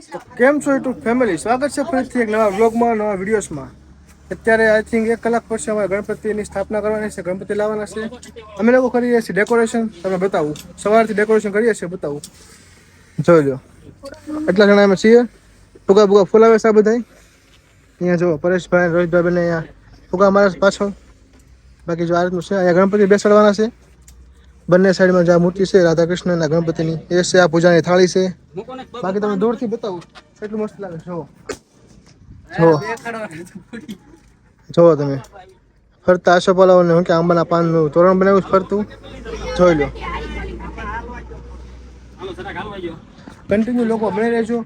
તો કેમ છો યુટ્યુબ ફેમિલી, સ્વાગત છે ફરીથી એક નવા વ્લોગમાં, નવા વિડીયોઝમાં. અત્યારે આઈ થિંક 1 કલાક પછી અમારે ગણપતિની સ્થાપના કરવાની છે, ગણપતિ લાવવાના છે. અમે લોકો કરીએ છીએ ડેકોરેશન. તમને બતાવું, સવારથી ડેકોરેશન કરીએ છીએ, બતાવું, જોઈ લો. એટલા જણા અમે છીએ. ફુગા બુગા ફુલાવે છે આ બધા. અહીંયા જો પરેશભાઈ, રોહિતભાઈ બંને અહીંયા ફુગા મારે પાછળ. બાકી જો આ રીતનું છે. અહીંયા ગણપતિ બેસાડવાના છે. બંને સાઈડમાં જે મૂર્તિ છે રાધા કૃષ્ણના ગણપતિની એ છે. આ પૂજાની થાળી છે. બાકી તમે દૂરથી બતાવું કેટલું મસ્ત લાગે. જોવો તમે ફરતા આશોપાલાઓને શું કે આંબાના પાનનું તોરણ બનાવ્યું ફરતું. જોઈ લો. કન્ટિન્યુ લોકો બની રહેજો.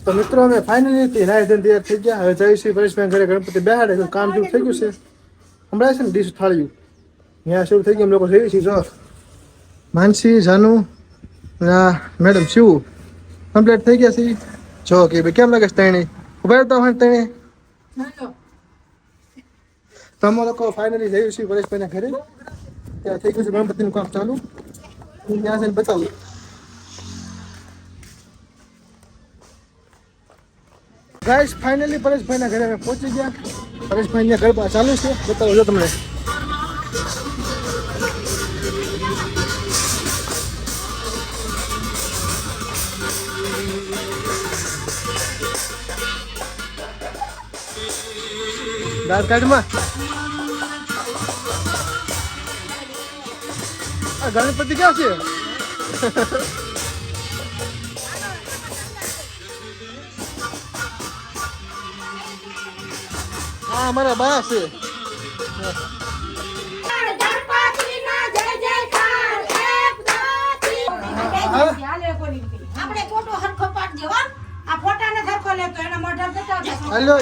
તો મિત્રો અમે ફાઇનલી નાઈ ધોઈને તૈયાર થઈ ગયા. હવે જઈશું પરેશભાઈ ઘરે ગણપતિ બેહાડે. કામ જેવું થઈ ગયું છે. હમણાં છે ને ડીશ થાળ્યું ત્યાં શરૂ થઈ ગયું. અમે લોકો જઈએ છીએ. જો માનસી, જાનુ, મેડમ શિવ કમ્પ્લીટ થઈ ગયા છે. જો કે ભાઈ કેમ લાગે છે તણી ઉભા રહેતા હોય તણી. તો અમે લોકો ફાઇનલી જઈએ છીએ પરેશભાઈના ઘરે. ત્યાં થઈ ગયું છે ગણપતિનું કામ ચાલુ. ત્યાં જઈને બતાવું. ગાઈસ ફાઇનલી પરેશભાઈના ઘરે અમે પહોંચી ગયા. પરેશભાઈના ગરબા ચાલુ છે, બતાવો જો તમને. દાંત કાર્ડમાં આ ગણપતિ ક્યાં છે? હા અમારા બા છે. હેલો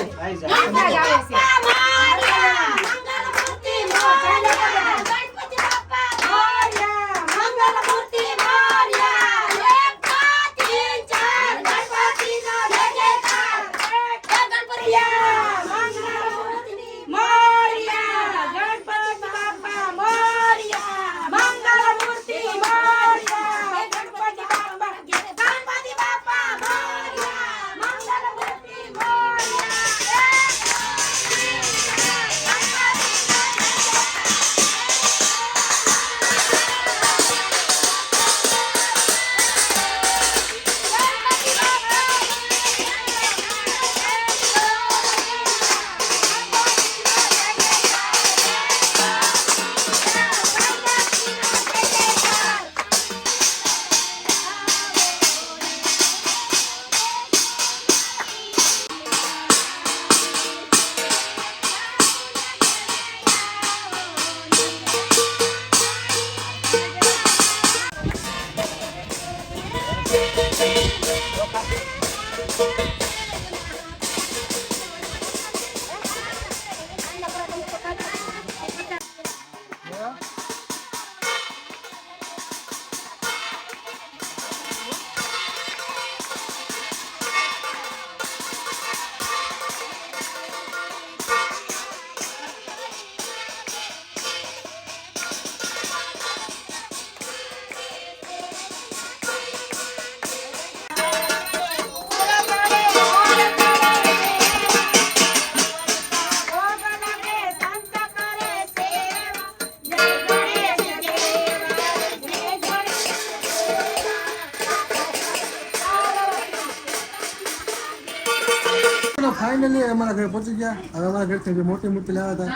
ફાઇનલી અમારા ઘરે પહોંચી ગયા. હવે અમારા ઘરથી જે મોટી મૂર્તિ લાવ્યા હતા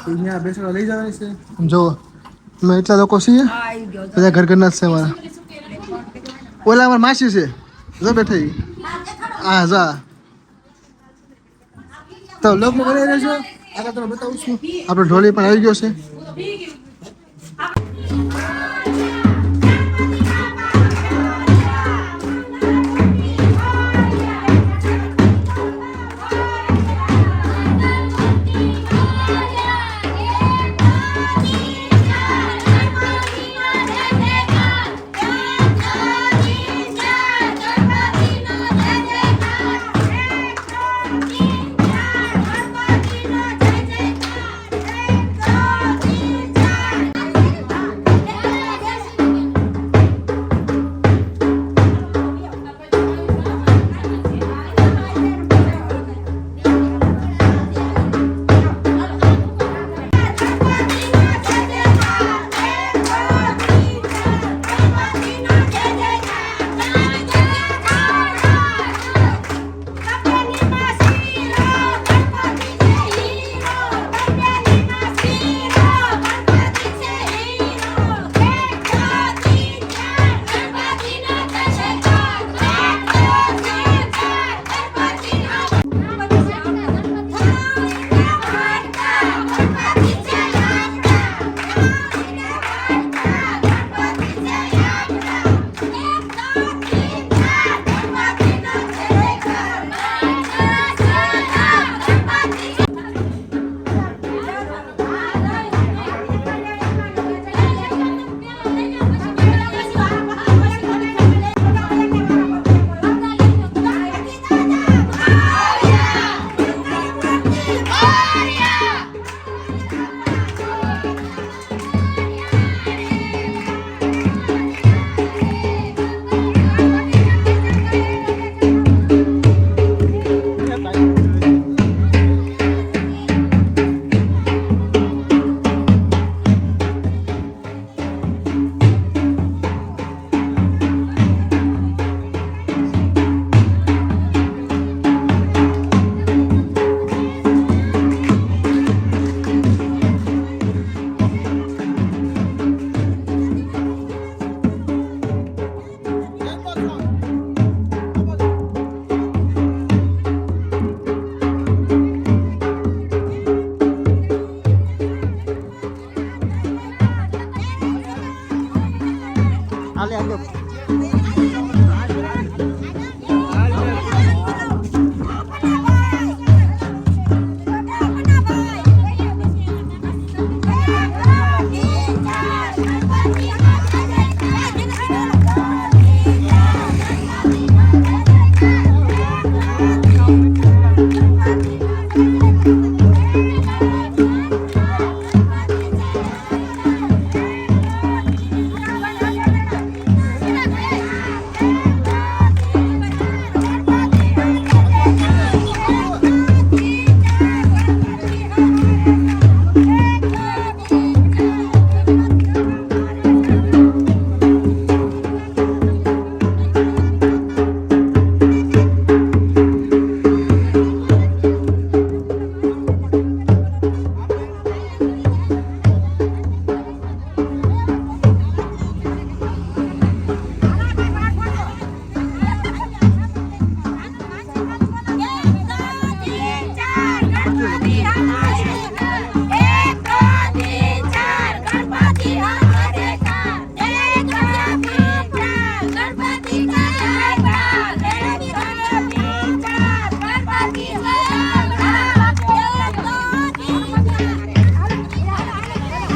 અહીંયા બેસવા લઈ જવાની છે. જો અમે એટલા લોકો છીએ, બધા ઘરના જ છે અમારા. ઓલા અમારા માસી છે, જો બેઠી. હા જા તો લોકમાં બનાવી રહેજો. આગળ તમને બતાવું છું. આપણો ઢોલી પણ આવી ગયો છે.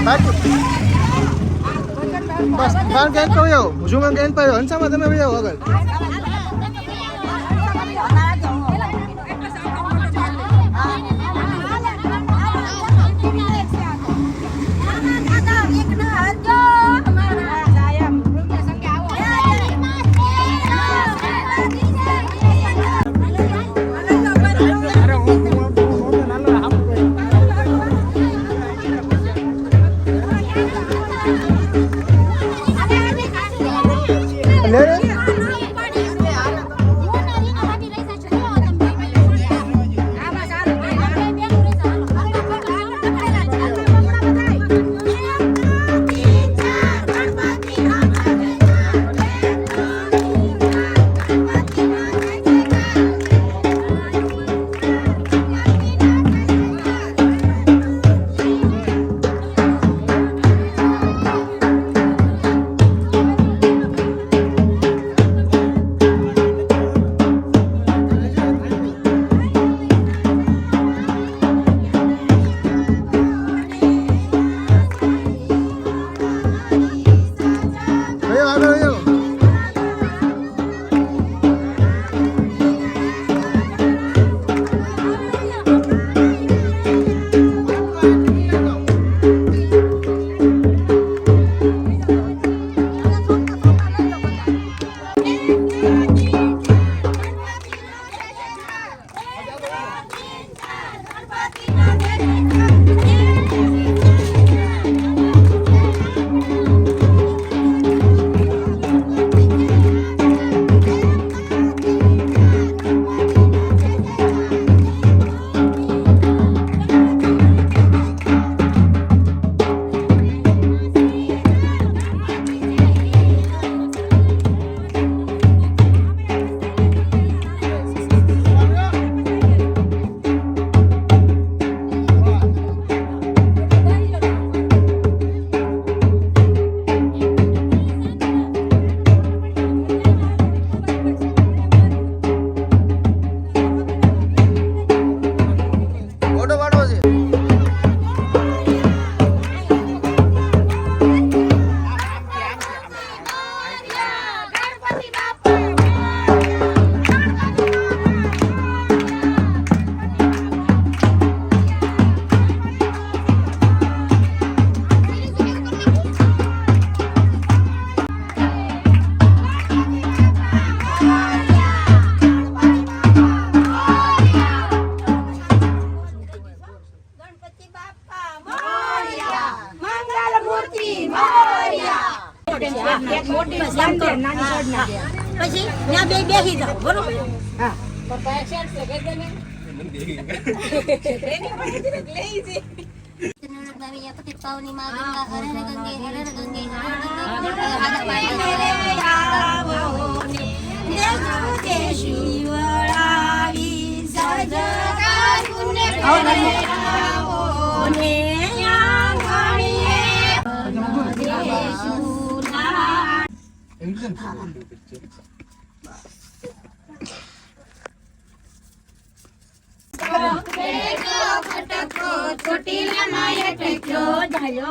બાકી બસ બાર ગેન કહો ઝુમા ગેન પાયો હંસામાં તમે વહી આવો આગળ પછી ત્યાં બેસી જાવ બરોબર હા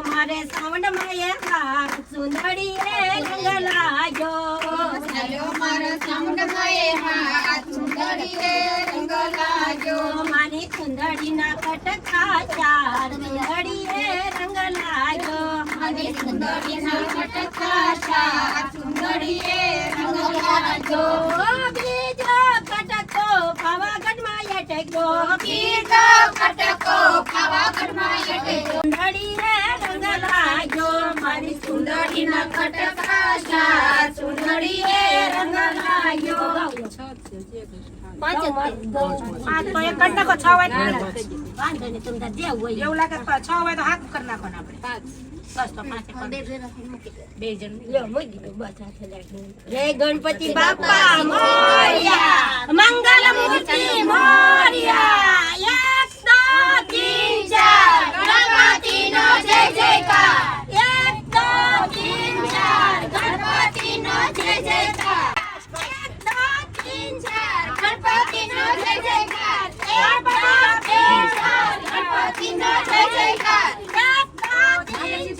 મારે સાવણ માયા સુંદરી રંગ લાગ્યો મારે સાવણ માયા સુંદરી રંગ લાગ્યો મારી સુંદરી ના કટકા ચાર સુંદરી રંગ લાગ્યો મારી સુંદરી ના કટકા ચાર સુંદરી રંગ લાગ્યો બીજો કટકો પાવાગઢ માં અટક્યો બીજો કટકો પાવાગઢ માં અટક્યો સુંદરી રંગ લાગ્યો મારી સુંદરી ના કટકા ચાર સુંદરી રંગ લાગ્યો પાંચ તો એક કરી નાખો 6 હોય વાંધો નહીં તમને જે હોય એવું લાગે તો 6 હોય તો હાથ કરી નાખો ને આપણે બસ તો 5 બે જણ લ્યો મૂકી દો બસ હાથે લાગી જય ગણપતિ બાપા મોરયા મંગલ મૂર્તિ મોરયા 1 2 3 4 ગણપતિ નો જય જયકાર 1 2 3 4 ગણપતિ નો જય જયકાર 1 2 3 4 ગણપતિ નો જય જયકાર 1 2 3 4 ગણપતિ નો જય જયકાર 1 2 3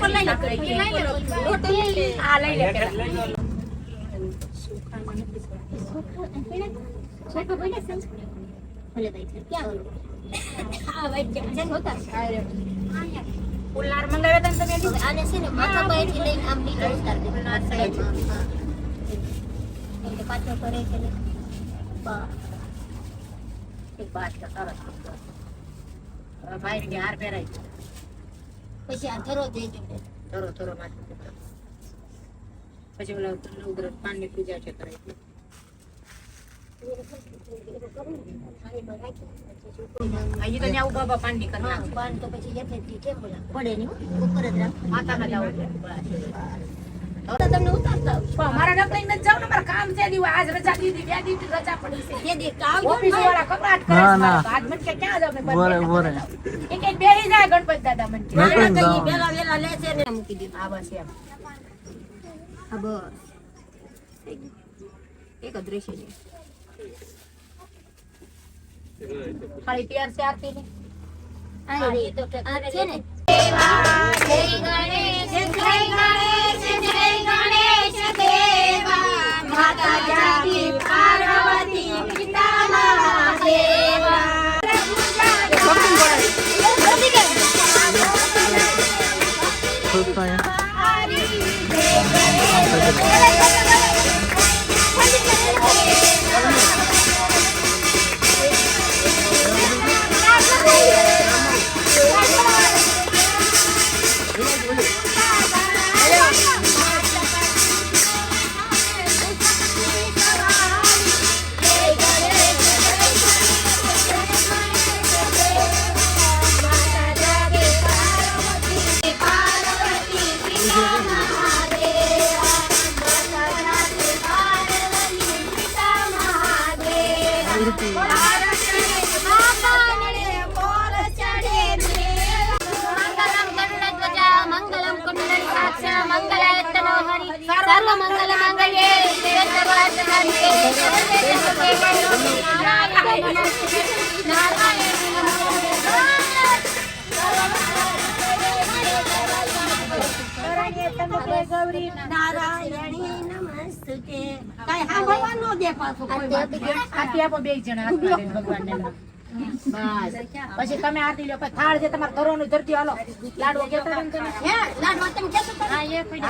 પેપર લઈ લે લોટો લઈ લે આ લઈ લે પેલા છોટો બોલે છે ભલે ભાઈ છે ક્યાં ઓલો આ વાઈટ છે હોતા ઉલાર મંગાવ્યા તને તમે આને છે ને માથા પાયથી લઈને આમ નીચે ઉતાર દે આ સાઈડ એટલે પાછો કરે છે ને બા એક બાત સરસ ભાઈ ને હાર પહેરાય પછી આ ધરો દઈ દે ધરો માથે પછી ઓલા ઉગ્ર પાનની પૂજા છે કરાય અહીં તો ન્યા ઉભા પાનની કરના પાન તો પછી યથેથી કેમ બોલા પડે નહીં ઉપર જ રાખ માતામાં જાવ તો તમને ઉતારતા પણ મારા નકલી ન જાવ ને મારા કામ છે દીવા આજ રજા દીધી બે દીધી રજા પડી છે કે દે કાવ ઓફિસ વાળા કપડાટ કરે આજ મત કે ક્યાં જાવ ને બોરે એક બેહી જાય ગણપત દાદા મન કે બેલા વેલા લે છે ને મૂકી દીધું આ બસ એમ આ બસ એક દ્રશ્ય છે ખાલી તૈયાર છે આરતી ને આ રે તો છે ને દેવા જય ગણેશ દેવા માતા જાતી પાર્વતી પિતા મહાદેવા ગૌરી નારાયણી નમસ્તે કઈ સાંભળવા ન દે પાછું કોઈ આરતી આપો બે જણા હાથ મારીને ભગવાનને બસ પછી તમે આરતી લો પછી થાળ જે તમાર ઘરોનું ધરતી હાલો લાડવો કેતા તમે હે લાડવો તમે કેતો હા એ કોઈ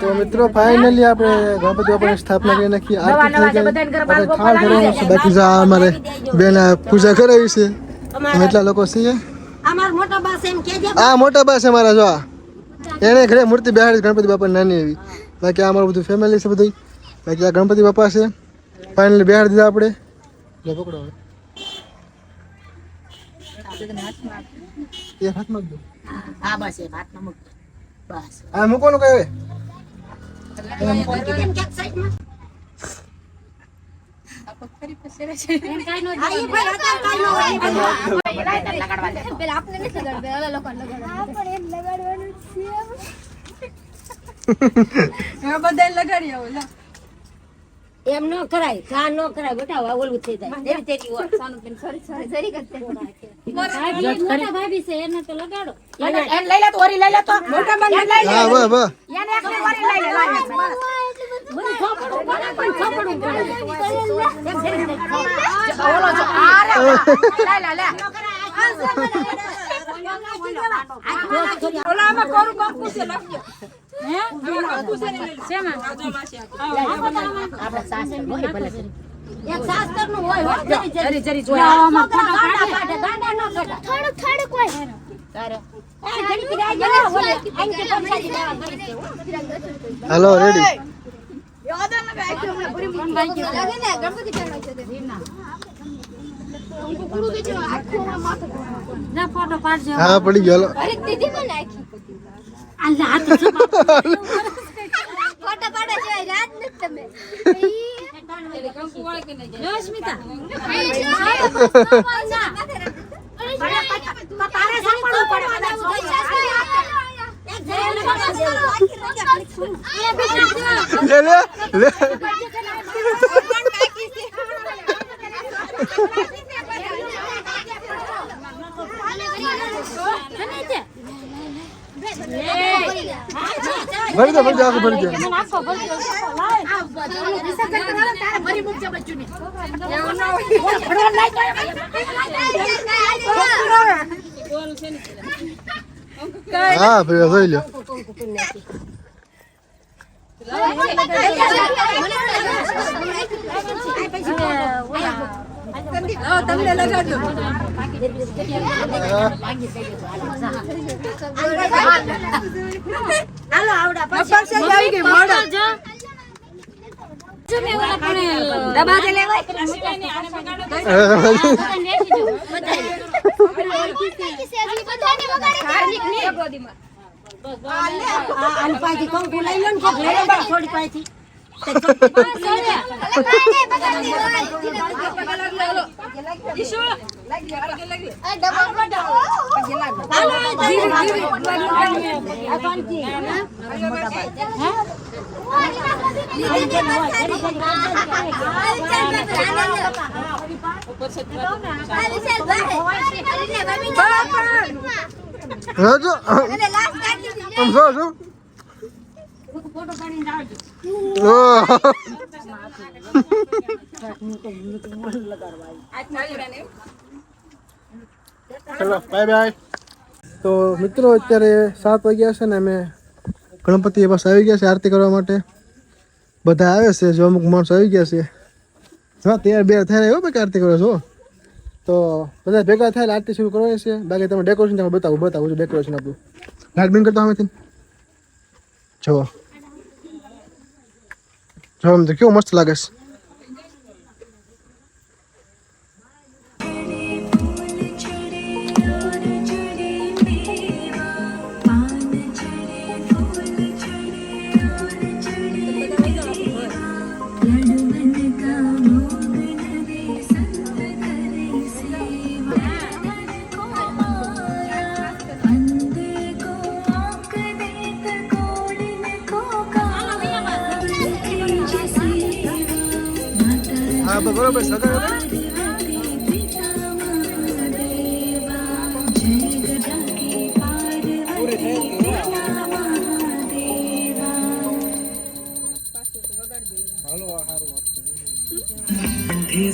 તો મિત્રો ફાઇનલી આપણે ગણપતિ બાપાની સ્થાપના કરી નાખી આરતી થઈ ગઈ થાળ ધરવાનો છે બાકી જા અમારે બેન પૂજા કરાવી છે અમે એટલા લોકો છીએ અમાર મોટા બા એમ કેજે આ મોટા બા છે મારા જો એને ઘરે મૂર્તિ બેહાડી ગણપતિ બાપા નાની એવી બાકી આ અમારું બધું ફેમિલી છે બધું બાકી આ ગણપતિ બાપા છે ફાઇનલી બેહાડી દીધા આપણે લે પકડો એ હાથમાં દો હા બસ એ હાથમાં મૂક બસ આ મૂકોનું કઈ હવે કેમ કે સાઈડમાં આપો ફરી પસેરે છે એમ કાઈ નો આ એ ભાઈ હતા કાઈ નો લગાડવા દે પેલા આપને નથી લગાડવે ઓલા લોકો લગાડવા આ પણ એમ લગાડવાનું છે આ બધા લગાડી આવો એમ નો કરાય કા નો કરાય બેટા ઓલું થઈ જાય એવી તેરી ઓર સાનું બેન સોરી જરી કરતે મોટા ભાભી છે એને તો લગાડો એમ લઈ લે તો ઓરી લઈ લે તો મોટા બંધ લઈ લે હા વાહ એને એક ઓરી લઈ લે મને ખોપડું કોને પણ ખોપડું એમ જરી ઓલો જો આરે લે લે ઓલામાં કોરું કંકુ છે લખજો હે કંકુ છે ને શેમાં આપડા સાસરે હોય ભલે એક શાસ્ત્ર નું હોય જરી જોયા ગાંડા નો કાઢે થોડું કોઈ તારે એ ઘડી કિરાય જો ઓલે આંકે પરસાદી લેવા ગઈ છે હાલો રેડી યાદ ન બે આખી હમણાં પૂરી મૂકી લાગે ને ગણપતિ પહેરવા છે તે પૂરું કે આખું માથું ના ફોટો પાડજો હા પડી ગયો અરે દીદી મને આખી અલ્લા હાથ જો ફોટો પાડે છે રાત ન તમે રશ્મિતા તારે સાંભળવું પડે લે લે ભરી દે આખું ભરી દે. હા ભાઈ જોઈ લો. તમને લગાડજો. હાલો આવડા પછી આવી ગઈ મોડો દબાતે લેવાય પાછી કંકુ લઈ લો ને થોડી પાછી ચલો બાય બાય. તો મિત્રો અત્યારે 7 વાગ્યા છે ને અમે ગણપતિ પાસે આવી ગયા છે આરતી કરવા માટે. બધા આવે છે, જો અમુક માણસો આવી ગયા છે. હા તૈયાર બે થાય એવો ભાઈ આરતી કરો છો તો બધા ભેગા થાય આરતી શરૂ કરવાની છે. બાકી તમે ડેકોરેશન તમે બતાવું ડેકોરેશન આપણું લાઇટ બંધ કરતા અમે જો આમ તો કેવું મસ્ત લાગે છે. હા બરોબર સગા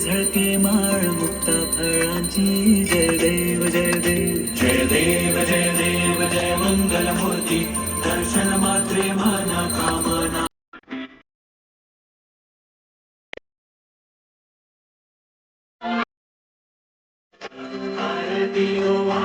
झळके माळ मुक्ता फळांची जय देव जय देव जय देव जय देव जय मंगल मूर्ती दर्शन मात्रे माना कामना आरती ओवा